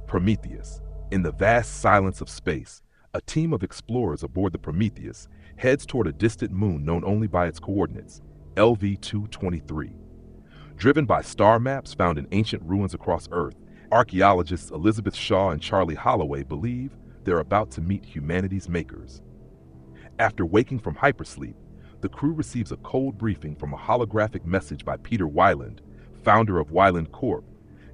Prometheus. In the vast silence of space, a team of explorers aboard the Prometheus heads toward a distant moon known only by its coordinates, LV-223. Driven by star maps found in ancient ruins across Earth, archaeologists Elizabeth Shaw and Charlie Holloway believe they're about to meet humanity's makers. After waking from hypersleep, the crew receives a cold briefing from a holographic message by Peter Weiland, founder of Weiland Corp,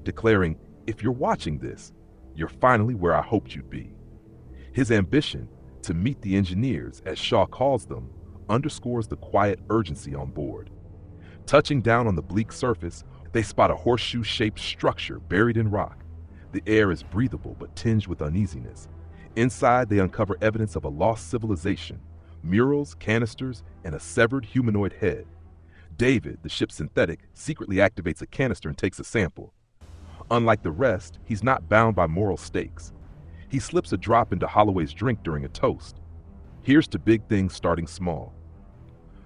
declaring, "If you're watching this, you're finally where I hoped you'd be." His ambition to meet the engineers, as Shaw calls them, underscores the quiet urgency on board. Touching down on the bleak surface, they spot a horseshoe-shaped structure buried in rock. The air is breathable but tinged with uneasiness. Inside, they uncover evidence of a lost civilization: murals, canisters, and a severed humanoid head. David, the ship's synthetic, secretly activates a canister and takes a sample. Unlike the rest, he's not bound by moral stakes. He slips a drop into Holloway's drink during a toast. Here's to big things starting small.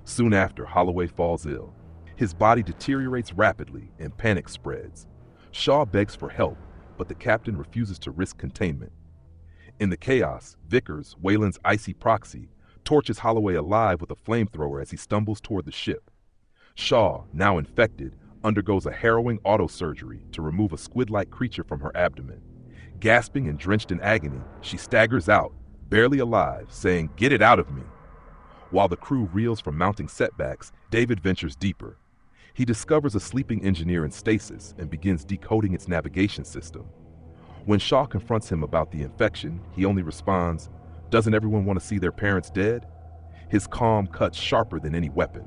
Soon after, Holloway falls ill. His body deteriorates rapidly and panic spreads. Shaw begs for help, but the captain refuses to risk containment. In the chaos, Vickers, Wayland's icy proxy, torches Holloway alive with a flamethrower as he stumbles toward the ship. Shaw, now infected, undergoes a harrowing autosurgery to remove a squid-like creature from her abdomen. Gasping and drenched in agony, she staggers out, barely alive, saying, "Get it out of me." While the crew reels from mounting setbacks, David ventures deeper. He discovers a sleeping engineer in stasis and begins decoding its navigation system. When Shaw confronts him about the infection, he only responds, "Doesn't everyone want to see their parents dead?" His calm cuts sharper than any weapon.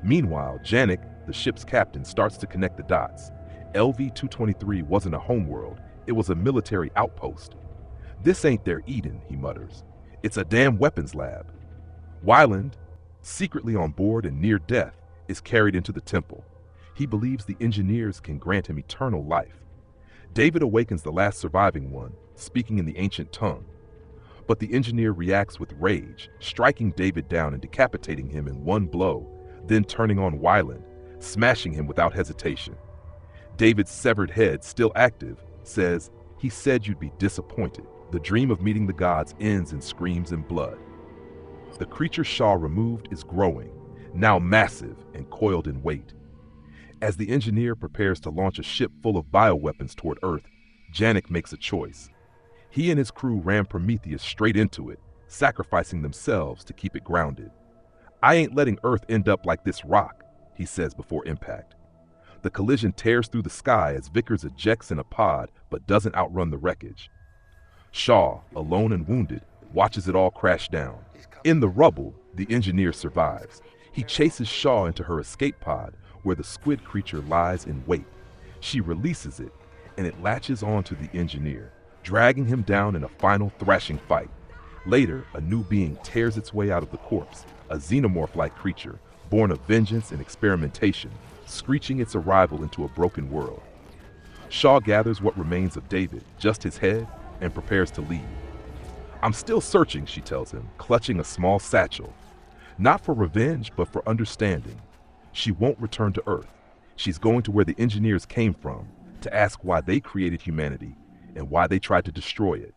Meanwhile, Janik, the ship's captain, starts to connect the dots. LV-223 wasn't a homeworld, it was a military outpost. "This ain't their Eden," he mutters. "It's a damn weapons lab." Weiland, secretly on board and near death, is carried into the temple. He believes the engineers can grant him eternal life. David awakens the last surviving one, speaking in the ancient tongue. But the engineer reacts with rage, striking David down and decapitating him in one blow, then turning on Weiland, smashing him without hesitation. David's severed head, still active, says, "He said you'd be disappointed. The dream of meeting the gods ends in screams and blood." The creature Shaw removed is growing, now massive and coiled in weight. As the engineer prepares to launch a ship full of bioweapons toward Earth, Janik makes a choice. He and his crew ram Prometheus straight into it, sacrificing themselves to keep it grounded. "I ain't letting Earth end up like this rock," he says before impact. The collision tears through the sky as Vickers ejects in a pod but doesn't outrun the wreckage. Shaw, alone and wounded, watches it all crash down. In the rubble, the engineer survives. He chases Shaw into her escape pod, where the squid creature lies in wait. She releases it, and it latches onto the engineer, dragging him down in a final thrashing fight. Later, a new being tears its way out of the corpse, a xenomorph-like creature, born of vengeance and experimentation, screeching its arrival into a broken world. Shaw gathers what remains of David, just his head, and prepares to leave. "I'm still searching," she tells him, clutching a small satchel. Not for revenge, but for understanding. She won't return to Earth. She's going to where the engineers came from, to ask why they created humanity and why they tried to destroy it.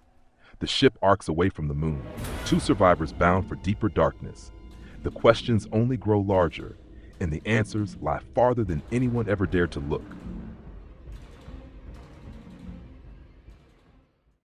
The ship arcs away from the moon, two survivors bound for deeper darkness. The questions only grow larger, and the answers lie farther than anyone ever dared to look.